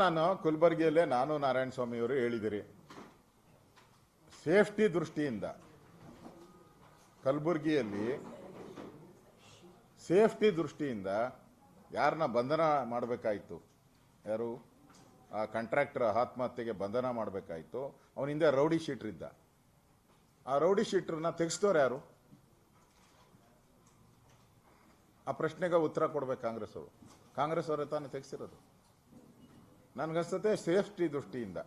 ನಾನು ಕುಲ್ಬರ್ಗಿಯಲ್ಲೇ ನಾನು ನಾರಾಯಣ ಸ್ವಾಮಿ ಅವರು ಹೇಳಿದಿರಿ, ಸೇಫ್ಟಿ ದೃಷ್ಟಿಯಿಂದ ಕಲಬುರಗಿಯಲ್ಲಿ ಸೇಫ್ಟಿ ದೃಷ್ಟಿಯಿಂದ ಯಾರನ್ನ ಬಂಧನ ಮಾಡಬೇಕಾಯಿತು, ಯಾರು ಆ ಕಾಂಟ್ರಾಕ್ಟರ್ ಆತ್ಮಹತ್ಯೆಗೆ ಬಂಧನ ಮಾಡಬೇಕಾಯಿತು, ಅವನ ಹಿಂದೆ ರೌಡಿ ಶೀಟರ್ ಇದ್ದ. ಆ ರೌಡಿ ಶೀಟರ್ನ ತೆಗೆಸ್ತವ್ರು ಯಾರು? ಆ ಪ್ರಶ್ನೆಗೆ ಉತ್ತರ ಕೊಡ್ಬೇಕು ಕಾಂಗ್ರೆಸ್ ಅವರು. ಕಾಂಗ್ರೆಸ್ ಅವರೇ ತಾನೇ ತೆಗೆಸಿರೋದು. ನನಗನ್ಸುತ್ತೆ ಸೇಫ್ಟಿ ದೃಷ್ಟಿಯಿಂದ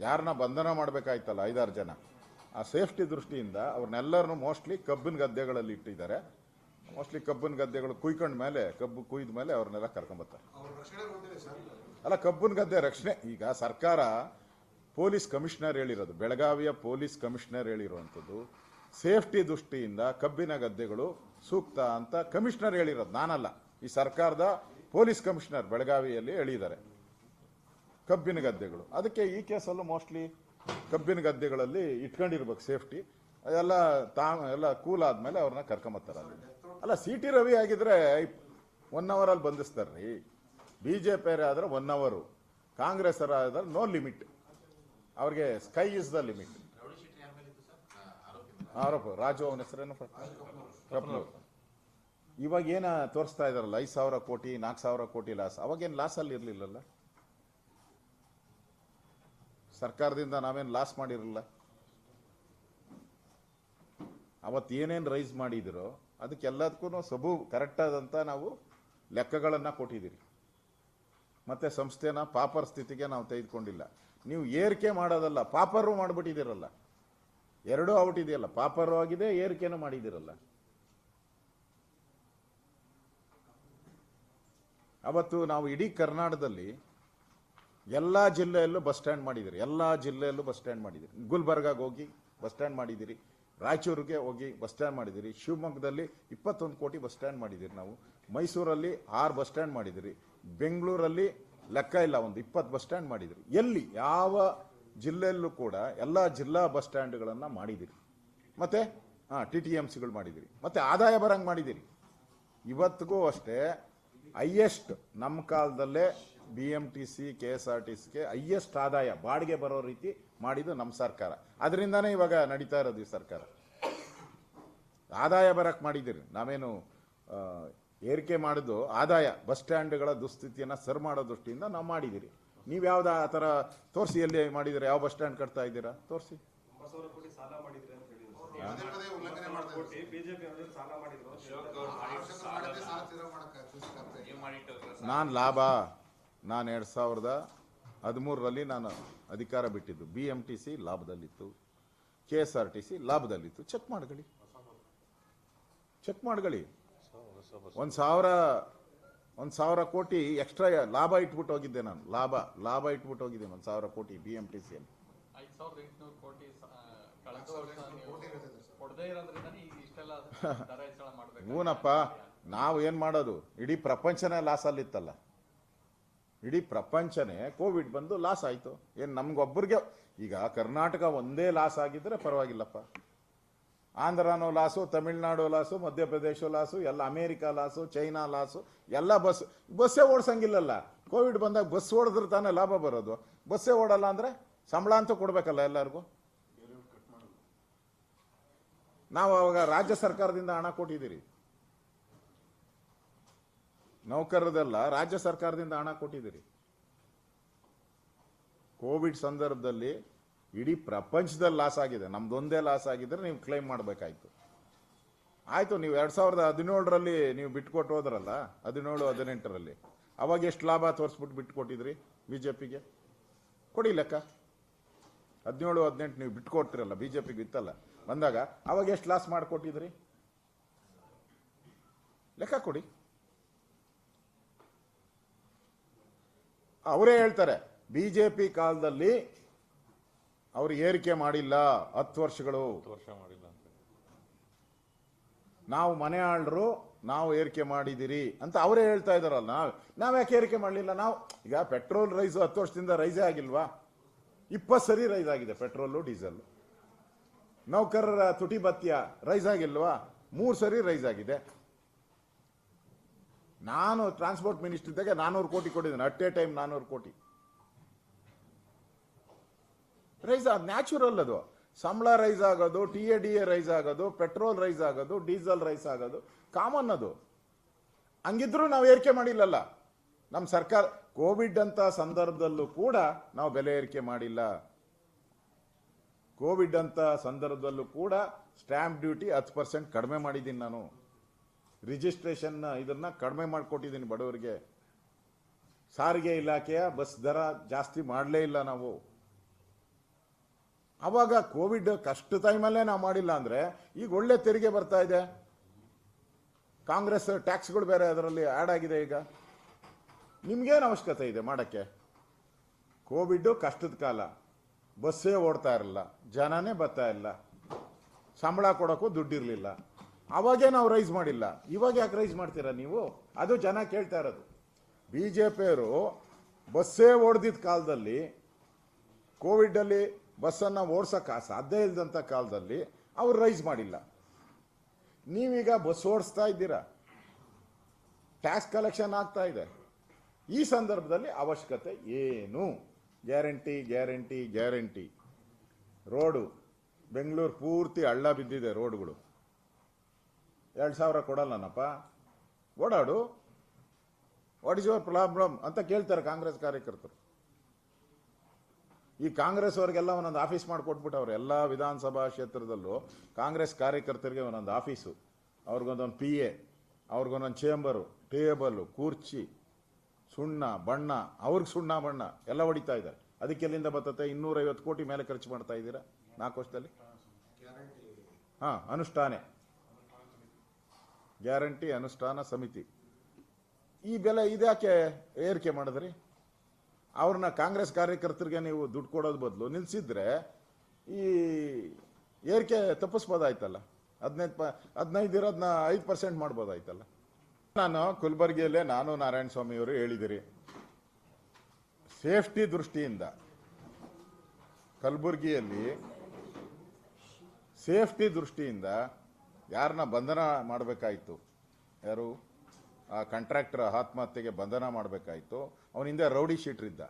ಯಾರನ್ನ ಬಂಧನ ಮಾಡಬೇಕಾಯ್ತಲ್ಲ 5-6 ಜನ, ಆ ಸೇಫ್ಟಿ ದೃಷ್ಟಿಯಿಂದ ಅವ್ರನ್ನೆಲ್ಲರನ್ನು ಮೋಸ್ಟ್ಲಿ ಕಬ್ಬಿನ ಗದ್ದೆಗಳಲ್ಲಿ ಇಟ್ಟಿದ್ದಾರೆ. ಮೋಸ್ಟ್ಲಿ ಕಬ್ಬಿನ ಗದ್ದೆಗಳು ಕುಯ್ಕೊಂಡ ಮೇಲೆ, ಕಬ್ಬು ಕುಯ್ದ ಮೇಲೆ ಅವ್ರನ್ನೆಲ್ಲ ಕರ್ಕೊಂಬರ್ತಾರೆ. ಅಲ್ಲ, ಕಬ್ಬಿನ ಗದ್ದೆ ರಕ್ಷಣೆ ಈಗ ಸರ್ಕಾರ ಪೊಲೀಸ್ ಕಮಿಷನರ್ ಹೇಳಿರೋದು, ಬೆಳಗಾವಿಯ ಪೊಲೀಸ್ ಕಮಿಷನರ್ ಹೇಳಿರುವಂಥದ್ದು ಸೇಫ್ಟಿ ದೃಷ್ಟಿಯಿಂದ ಕಬ್ಬಿನ ಗದ್ದೆಗಳು ಸೂಕ್ತ ಅಂತ ಕಮಿಷನರ್ ಹೇಳಿರೋದು, ನಾನಲ್ಲ. ಈ ಸರ್ಕಾರದ ಪೊಲೀಸ್ ಕಮಿಷನರ್ ಬೆಳಗಾವಿಯಲ್ಲಿ ಹೇಳಿದ್ದಾರೆ ಕಬ್ಬಿನ ಗದ್ದೆಗಳು. ಅದಕ್ಕೆ ಈ ಕೇಸಲ್ಲೂ ಮೋಸ್ಟ್ಲಿ ಕಬ್ಬಿನ ಗದ್ದೆಗಳಲ್ಲಿ ಇಟ್ಕೊಂಡಿರ್ಬೇಕು ಸೇಫ್ಟಿ. ಎಲ್ಲ ಕೂಲ್ ಆದ್ಮೇಲೆ ಅವ್ರನ್ನ ಕರ್ಕೊಂಬತ್ತಾರೆ. ಅಲ್ಲ, ಸಿ ಟಿ ರವಿ ಆಗಿದ್ರೆ 1 ಅವರಲ್ಲಿ ಬಂಧಿಸ್ತಾರ್ರಿ. ಬಿಜೆಪಿ ಆದ್ರೆ 1 ಅವರ್, ಕಾಂಗ್ರೆಸ್ ಆದ್ರೆ ನೋ ಲಿಮಿಟ್. ಅವ್ರಿಗೆ ಸ್ಕೈ ಇಸ್ ದ ಲಿಮಿಟ್. ಆರೋಪ ರಾಜು, ಅವನ ಹೆಸರೇನು ಕಪ್ನೂರ್. ಇವಾಗ ಏನ ತೋರಿಸ್ತಾ ಇದಾರಲ್ಲ 5,000 ಕೋಟಿ 4,000 ಕೋಟಿ ಲಾಸ್. ಅವಾಗೇನು ಲಾಸ್ ಅಲ್ಲಿ ಇರ್ಲಿಲ್ಲಲ್ಲ, ಸರ್ಕಾರದಿಂದ ನಾವೇನು ಲಾಸ್ ಮಾಡಿರಲಿಲ್ಲ. ಅವತ್ತು ಏನೇನು ರೈಸ್ ಮಾಡಿದಿರೋ ಅದಕ್ಕೆಲ್ಲದಕ್ಕೂ ಸಬು ಕರೆಕ್ಟ್ ಆದಂತ ನಾವು ಲೆಕ್ಕಗಳನ್ನು ಕೊಟ್ಟಿದ್ದೀರಿ. ಮತ್ತೆ ಸಂಸ್ಥೆನ ಪಾಪರ್ ಸ್ಥಿತಿಗೆ ನಾವು ತೆಗೆದುಕೊಂಡಿಲ್ಲ. ನೀವು ಏರಿಕೆ ಮಾಡೋದಲ್ಲ, ಪಾಪರು ಮಾಡಿಬಿಟ್ಟಿದ್ದೀರಲ್ಲ. ಎರಡೂ ಔಟ್ ಇದೆಯಲ್ಲ, ಪಾಪರು ಆಗಿದೆ, ಏರಿಕೆನೂ ಮಾಡಿದಿರಲ್ಲ. ಅವತ್ತು ನಾವು ಇಡೀ ಕರ್ನಾಟಕದಲ್ಲಿ ಎಲ್ಲ ಜಿಲ್ಲೆಯಲ್ಲೂ ಬಸ್ ಸ್ಟ್ಯಾಂಡ್ ಮಾಡಿದಿರಿ, ಎಲ್ಲ ಜಿಲ್ಲೆಯಲ್ಲೂ ಬಸ್ ಸ್ಟ್ಯಾಂಡ್ ಮಾಡಿದಿರಿ. ಗುಲ್ಬರ್ಗಾಗೆ ಹೋಗಿ ಬಸ್ ಸ್ಟ್ಯಾಂಡ್ ಮಾಡಿದಿರಿ, ರಾಯಚೂರಿಗೆ ಹೋಗಿ ಬಸ್ ಸ್ಟ್ಯಾಂಡ್ ಮಾಡಿದಿರಿ, ಶಿವಮೊಗ್ಗದಲ್ಲಿ 21 ಕೋಟಿ ಬಸ್ ಸ್ಟ್ಯಾಂಡ್ ಮಾಡಿದಿರಿ ನಾವು, ಮೈಸೂರಲ್ಲಿ 6 ಬಸ್ ಸ್ಟ್ಯಾಂಡ್ ಮಾಡಿದಿರಿ, ಬೆಂಗಳೂರಲ್ಲಿ ಲೆಕ್ಕ ಇಲ್ಲ, ಒಂದು 20 ಬಸ್ ಸ್ಟ್ಯಾಂಡ್ ಮಾಡಿದಿರಿ. ಎಲ್ಲಿ ಯಾವ ಜಿಲ್ಲೆಯಲ್ಲೂ ಕೂಡ ಎಲ್ಲ ಜಿಲ್ಲಾ ಬಸ್ ಸ್ಟ್ಯಾಂಡ್ಗಳನ್ನು ಮಾಡಿದಿರಿ. ಮತ್ತೆ TTMCಗಳು ಮಾಡಿದಿರಿ, ಮತ್ತೆ ಆದಾಯ ಬರಂಗೆ ಮಾಡಿದಿರಿ. ಇವತ್ತಿಗೂ ಅಷ್ಟೇ ಹೈಯೆಸ್ಟ್ ನಮ್ಮ ಕಾಲದಲ್ಲೇ BMTC KSRTCಗೆ ಹೈಯೆಸ್ಟ್ ಆದಾಯ ಬಾಡಿಗೆ ಬರೋ ರೀತಿ ಮಾಡಿದ್ದು ನಮ್ಮ ಸರ್ಕಾರ. ಅದರಿಂದಾನೇ ಇವಾಗ ನಡೀತಾ ಇರೋದು ಈ ಸರ್ಕಾರ. ಆದಾಯ ಬರಕ್ಕೆ ಮಾಡಿದ್ದೀರಿ, ನಾವೇನು ಏರಿಕೆ ಮಾಡಿದ್ದು ಆದಾಯ. ಬಸ್ ಸ್ಟ್ಯಾಂಡ್ಗಳ ದುಸ್ಥಿತಿಯನ್ನು ಸರಿ ಮಾಡೋ ದೃಷ್ಟಿಯಿಂದ ನಾವು ಮಾಡಿದ್ದೀರಿ. ನೀವು ಯಾವ್ದು ಆ ಥರ ತೋರಿಸಿ, ಎಲ್ಲಿ ಮಾಡಿದ್ದೀರಾ? ಯಾವ ಬಸ್ ಸ್ಟ್ಯಾಂಡ್ ಕಟ್ತಾ ಇದ್ದೀರಾ ತೋರಿಸಿ. ನಾನು 2013ರಲ್ಲಿ ನಾನು ಅಧಿಕಾರ ಬಿಟ್ಟಿದ್ದು. BMTC ಲಾಭದಲ್ಲಿತ್ತು, KSRTC ಲಾಭದಲ್ಲಿತ್ತು. ಚೆಕ್ ಮಾಡ್ಕೊಳ್ಳಿ. 1,000 ಕೋಟಿ ಎಕ್ಸ್ಟ್ರಾ ಲಾಭ ಇಟ್ಬಿಟ್ಟು ಹೋಗಿದ್ದೆ ನಾನು. ಲಾಭ ಇಟ್ಬಿಟ್ಟು ಹೋಗಿದ್ದೆ 1,000 ಕೋಟಿ BMTCಯಲ್ಲಿ. 5,800 ಕೋಟಿ ಹೂನಪ್ಪ, ನಾವು ಏನ್ ಮಾಡೋದು? ಇಡೀ ಪ್ರಪಂಚನೇ ಲಾಸ್ ಅಲ್ಲಿತ್ತಲ್ಲ. ಇಡೀ ಪ್ರಪಂಚನೇ ಕೋವಿಡ್ ಬಂದು ಲಾಸ್ ಆಯ್ತು. ಏನು ನಮ್ಗೊಬ್ಬರಿಗೆ? ಈಗ ಕರ್ನಾಟಕ ಒಂದೇ ಲಾಸ್ ಆಗಿದ್ರೆ ಪರವಾಗಿಲ್ಲಪ್ಪ. ಆಂಧ್ರನೂ loss, Tamil Nadu loss, Madhya Pradesh loss, ಎಲ್ಲ ಅಮೇರಿಕಾ ಲಾಸು, ಚೈನಾ ಲಾಸು, ಎಲ್ಲ ಬಸ್ಸೇ ಓಡಿಸಂಗಿಲ್ಲಲ್ಲ. ಕೋವಿಡ್ ಬಂದಾಗ ಬಸ್ ಓಡಿದ್ರೆ ತಾನೇ ಲಾಭ ಬರೋದು. ಬಸ್ಸೇ ಓಡಲ್ಲ ಅಂದ್ರೆ ಸಂಬಳ ಅಂತೂ ಕೊಡ್ಬೇಕಲ್ಲ ಎಲ್ಲರಿಗೂ. ನಾವು ಅವಾಗ ರಾಜ್ಯ ಸರ್ಕಾರದಿಂದ ಹಣ ಕೊಟ್ಟಿದ್ದೀರಿ. ನೌಕರರದೆಲ್ಲ ರಾಜ್ಯ ಸರ್ಕಾರದಿಂದ ಹಣ ಕೊಟ್ಟಿದ್ದೀರಿ. ಕೋವಿಡ್ ಸಂದರ್ಭದಲ್ಲಿ ಇಡೀ ಪ್ರಪಂಚದಲ್ಲಿ ಲಾಸ್ ಆಗಿದೆ, ನಮ್ದೊಂದೇ ಲಾಸ್ ಆಗಿದ್ರೆ ನೀವು ಕ್ಲೈಮ್ ಮಾಡಬೇಕಾಯ್ತು. ಆಯ್ತು, ನೀವು 2017ರಲ್ಲಿ ನೀವು ಬಿಟ್ಕೊಟ್ಟು ಹೋದ್ರಲ್ಲ, 17-18ರಲ್ಲಿ ಅವಾಗ ಎಷ್ಟು ಲಾಭ ತೋರಿಸ್ಬಿಟ್ಟು ಬಿಟ್ಕೊಟ್ಟಿದ್ರಿ BJPಗೆ? ಕೊಡಿ ಲೆಕ್ಕ. 17-18 ನೀವು ಬಿಟ್ಕೊಟ್ಟಿರಲ್ಲ, BJPಗೆ ಇತ್ತಲ್ಲ ಬಂದಾಗ, ಅವಾಗ ಎಷ್ಟು ಲಾಸ್ ಮಾಡಿಕೊಟ್ಟಿದ್ರಿ? ಲೆಕ್ಕ ಕೊಡಿ. ಅವರೇ ಹೇಳ್ತಾರೆ BJP ಕಾಲದಲ್ಲಿ ಅವರು ಏರಿಕೆ ಮಾಡಿಲ್ಲ, 10 ವರ್ಷಗಳು ಮಾಡಿಲ್ಲ ಅಂತ. ನಾವು ಮನೆ ಆಳ್ರು, ನಾವು ಏರಿಕೆ ಮಾಡಿದಿರಿ ಅಂತ ಅವರೇ ಹೇಳ್ತಾ ಇದಾರಲ್ಲ. ನಾವ್ ಯಾಕೆ ಏರಿಕೆ ಮಾಡಲಿಲ್ಲ? ನಾವು ಈಗ ಪೆಟ್ರೋಲ್ ರೈಸು 10 ವರ್ಷದಿಂದ ರೈಸೇ ಆಗಿಲ್ವಾ? 20 ಸರಿ ರೈಸ್ ಆಗಿದೆ ಪೆಟ್ರೋಲು ಡೀಸೆಲ್. ನೌಕರರ ತುಟಿ ಭತ್ಯ ರೈಸ್ ಆಗಿಲ್ವಾ? 3 ಸರಿ ರೈಸ್ ಆಗಿದೆ. ನಾನು ಟ್ರಾನ್ಸ್ಪೋರ್ಟ್ ಮಿನಿಸ್ಟರ್ ಇದ್ದಾಗ 400 ಕೋಟಿ ಕೊಟ್ಟಿದ್ದೇನೆ, ಅಟ್ ಎ ಟೈಮ್ 400 ಕೋಟಿ. ರೈಸ್ ನ್ಯಾಚುರಲ್ ಅದು. ಸಂಬಳ ರೈಸ್ ಆಗೋದು, TADA ರೈಸ್ ಆಗೋದು, ಪೆಟ್ರೋಲ್ ರೈಸ್ ಆಗೋದು, ಡೀಸೆಲ್ ರೈಸ್ ಆಗೋದು ಕಾಮನ್ ಅದು. ಹಂಗಿದ್ರು ನಾವು ಏರಿಕೆ ಮಾಡಿಲ್ಲಲ್ಲ. ನಮ್ಮ ಸರ್ಕಾರ ಕೋವಿಡ್ ಅಂತ ಸಂದರ್ಭದಲ್ಲೂ ಕೂಡ ನಾವು ಬೆಲೆ ಏರಿಕೆ ಮಾಡಿಲ್ಲ. ಕೋವಿಡ್ ಅಂತ ಸಂದರ್ಭದಲ್ಲೂ ಕೂಡ ಸ್ಟ್ಯಾಂಪ್ ಡ್ಯೂಟಿ 10% ಕಡಿಮೆ ಮಾಡಿದ್ದೀನಿ ನಾನು. ರಿಜಿಸ್ಟ್ರೇಷನ್ ಇದನ್ನ ಕಡಿಮೆ ಮಾಡಿಕೊಟ್ಟಿದ್ದೀನಿ ಬಡವರಿಗೆ. ಸಾರಿಗೆ ಇಲಾಖೆಯ ಬಸ್ ದರ ಜಾಸ್ತಿ ಮಾಡಲೇ ಇಲ್ಲ ನಾವು. ಅವಾಗ ಕೋವಿಡ್ ಕಷ್ಟ ಟೈಮಲ್ಲೇ ನಾವು ಮಾಡಿಲ್ಲ ಅಂದ್ರೆ ಈಗ ಒಳ್ಳೆ ತೆರಿಗೆ ಬರ್ತಾ ಇದೆ. ಕಾಂಗ್ರೆಸ್ ಟ್ಯಾಕ್ಸ್ಗಳು ಬೇರೆ ಅದರಲ್ಲಿ ಆ್ಯಡ್ ಆಗಿದೆ. ಈಗ ನಿಮ್ಗೇನು ಅವಶ್ಯಕತೆ ಇದೆ ಮಾಡಕ್ಕೆ? ಕೋವಿಡ್ ಕಷ್ಟದ ಕಾಲ, ಬಸ್ಸೇ ಓಡ್ತಾ ಇರಲಿಲ್ಲ, ಜನನೇ ಬರ್ತಾ ಇಲ್ಲ, ಸಂಬಳ ಕೊಡೋಕ್ಕೂ ದುಡ್ಡಿರಲಿಲ್ಲ. ಅವಾಗೇ ನಾವು ರೈಸ್ ಮಾಡಿಲ್ಲ. ಇವಾಗ ಯಾಕೆ ರೈಸ್ ಮಾಡ್ತೀರಾ ನೀವು? ಅದು ಜನ ಕೇಳ್ತಾ ಇರೋದು. BJPಯವರು ಬಸ್ಸೇ ಓಡ್ದಿದ್ದ ಕಾಲದಲ್ಲಿ, ಕೋವಿಡಲ್ಲಿ ಬಸ್ಸನ್ನು ಓಡ್ಸೋಕ್ಕೆ ಸಾಧ್ಯ ಇಲ್ಲದಂಥ ಕಾಲದಲ್ಲಿ ಅವ್ರು ರೈಸ್ ಮಾಡಿಲ್ಲ. ನೀವೀಗ ಬಸ್ ಓಡಿಸ್ತಾ ಇದ್ದೀರಾ, ಟ್ಯಾಕ್ಸ್ ಕಲೆಕ್ಷನ್ ಆಗ್ತಾ ಇದೆ. ಈ ಸಂದರ್ಭದಲ್ಲಿ ಅವಶ್ಯಕತೆ ಏನು? Guarantee guarantee guarantee. Road Bengaluru ಪೂರ್ತಿ ಹಳ್ಳ ಬಿದ್ದಿದೆ ರೋಡ್ಗಳು. 2,000 ಕೊಡಲ್ಲನಪ್ಪ, ಓಡಾಡು, ವಾಟ್ ಇಸ್ ಯುವರ್ ಪ್ರಾಬ್ಲಮ್ ಅಂತ ಕೇಳ್ತಾರೆ ಕಾಂಗ್ರೆಸ್ ಕಾರ್ಯಕರ್ತರು. ಈ ಕಾಂಗ್ರೆಸ್ ಅವ್ರಿಗೆಲ್ಲ ಒಂದೊಂದು ಆಫೀಸ್ ಮಾಡಿಕೊಟ್ಬಿಟ್ಟವ್ರು. ಎಲ್ಲ ವಿಧಾನಸಭಾ ಕ್ಷೇತ್ರದಲ್ಲೂ ಕಾಂಗ್ರೆಸ್ ಕಾರ್ಯಕರ್ತರಿಗೆ ಒಂದೊಂದು ಆಫೀಸು, ಅವ್ರಿಗೊಂದೊಂದು PA, ಅವ್ರಿಗೊಂದೊಂದು ಚೇಂಬರು, ಟೇಬಲು, ಕುರ್ಚಿ, ಸುಣ್ಣ ಬಣ್ಣ, ಅವ್ರಿಗೆ ಸುಣ್ಣ ಬಣ್ಣ ಎಲ್ಲ ಹೊಡಿತಾ ಇದ್ದಾರೆ. ಅದಕ್ಕೆ ಎಲ್ಲಿಂದ ಬರ್ತತೆ? 250 ಕೋಟಿ ಮೇಲೆ ಖರ್ಚು ಮಾಡ್ತಾ ಇದ್ದೀರಾ 4 ವರ್ಷದಲ್ಲಿ. ಅನುಷ್ಠಾನ ಗ್ಯಾರಂಟಿ ಅನುಷ್ಠಾನ ಸಮಿತಿ. ಈ ಬೆಲೆ ಇದ್ಯಾಕೆ ಏರಿಕೆ ಮಾಡಿದ್ರಿ? ಅವ್ರನ್ನ ಕಾಂಗ್ರೆಸ್ ಕಾರ್ಯಕರ್ತರಿಗೆ ನೀವು ದುಡ್ಡು ಕೊಡೋದು ಬದಲು ನಿಲ್ಸಿದ್ರೆ ಈ ಏರಿಕೆ ತಪ್ಪಿಸ್ಬೋದಾಯ್ತಲ್ಲ. 15 ಇರೋದನ್ನ 5% ಮಾಡ್ಬೋದಾಯ್ತಲ್ಲ. ನಾನು ಕಲಬುರಗಿಯಲ್ಲೇ ನಾನು ನಾರಾಯಣ ಸ್ವಾಮಿ ಅವರು ಹೇಳಿದಿರಿ, ಸೇಫ್ಟಿ ದೃಷ್ಟಿಯಿಂದ ಕಲಬುರಗಿಯಲ್ಲಿ ಸೇಫ್ಟಿ ದೃಷ್ಟಿಯಿಂದ ಯಾರನ್ನ ಬಂಧನ ಮಾಡಬೇಕಾಯಿತು, ಯಾರು ಆ ಕಾಂಟ್ರಾಕ್ಟರ್ ಆತ್ಮಹತ್ಯೆಗೆ ಬಂಧನ ಮಾಡಬೇಕಾಯಿತು, ಅವನ ಹಿಂದೆ ರೌಡಿ ಶೀಟರ್ ಇದ್ದ.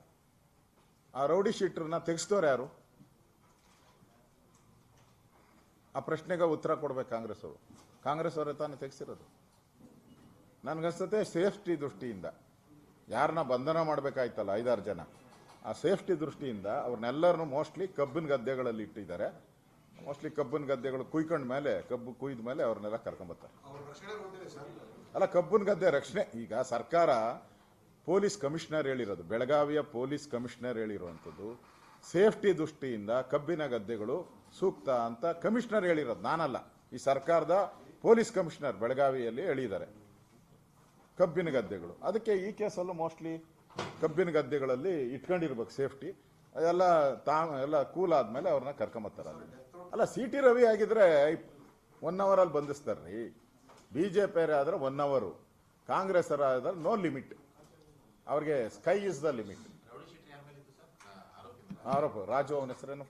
ಆ ರೌಡಿ ಶೀಟರ್ನ ತೆಗೆಸ್ತವ್ರು ಯಾರು? ಆ ಪ್ರಶ್ನೆಗೆ ಉತ್ತರ ಕೊಡ್ಬೇಕು ಕಾಂಗ್ರೆಸ್ ಅವರು. ಕಾಂಗ್ರೆಸ್ ಅವರೇ ತಾನೇ ತೆಗೆಸಿರೋದು. ನನಗನ್ಸುತ್ತೆ ಸೇಫ್ಟಿ ದೃಷ್ಟಿಯಿಂದ ಯಾರನ್ನ ಬಂಧನ ಮಾಡಬೇಕಾಯ್ತಲ್ಲ 5-6 ಜನ, ಆ ಸೇಫ್ಟಿ ದೃಷ್ಟಿಯಿಂದ ಅವ್ರನ್ನೆಲ್ಲರನ್ನು ಮೋಸ್ಟ್ಲಿ ಕಬ್ಬಿನ ಗದ್ದೆಗಳಲ್ಲಿ ಇಟ್ಟಿದ್ದಾರೆ. ಮೋಸ್ಟ್ಲಿ ಕಬ್ಬಿನ ಗದ್ದೆಗಳು ಕುಯ್ಕೊಂಡ ಮೇಲೆ, ಕಬ್ಬು ಕುಯ್ದ ಮೇಲೆ ಅವ್ರನ್ನೆಲ್ಲ ಕರ್ಕೊಂಬರ್ತಾರೆ. ಅಲ್ಲ, ಕಬ್ಬಿನ ಗದ್ದೆ ರಕ್ಷಣೆ ಈಗ ಸರ್ಕಾರ ಪೊಲೀಸ್ ಕಮಿಷನರ್ ಹೇಳಿರೋದು, ಬೆಳಗಾವಿಯ ಪೊಲೀಸ್ ಕಮಿಷನರ್ ಹೇಳಿರುವಂಥದ್ದು ಸೇಫ್ಟಿ ದೃಷ್ಟಿಯಿಂದ ಕಬ್ಬಿನ ಗದ್ದೆಗಳು ಸೂಕ್ತ ಅಂತ ಕಮಿಷನರ್ ಹೇಳಿರೋದು, ನಾನಲ್ಲ. ಈ ಸರ್ಕಾರದ ಪೊಲೀಸ್ ಕಮಿಷನರ್ ಬೆಳಗಾವಿಯಲ್ಲಿ ಹೇಳಿದ್ದಾರೆ ಕಬ್ಬಿನ ಗದ್ದೆಗಳು. ಅದಕ್ಕೆ ಈ ಕೇಸಲ್ಲೂ ಮೋಸ್ಟ್ಲಿ ಕಬ್ಬಿನ ಗದ್ದೆಗಳಲ್ಲಿ ಇಟ್ಕೊಂಡಿರ್ಬೇಕು ಸೇಫ್ಟಿ. ಎಲ್ಲ ಕೂಲ್ ಆದ್ಮೇಲೆ ಅವ್ರನ್ನ ಕರ್ಕೊಂಬರ್ತಾರೆ. ಅಲ್ಲ, CT ರವಿ ಆಗಿದ್ರೆ 1 ಅವರಲ್ಲಿ ಬಂಧಿಸ್ತಾರ್ರಿ. BJP ಆದ್ರೆ 1 ಅವರ್, ಕಾಂಗ್ರೆಸ್ ಆದ್ರೆ ನೋ ಲಿಮಿಟ್. ಅವ್ರಿಗೆ ಸ್ಕೈ ಇಸ್ ದ ಲಿಮಿಟ್. ಆರೋಪ ರಾಜು, ಅವನ ಹೆಸರೇನು?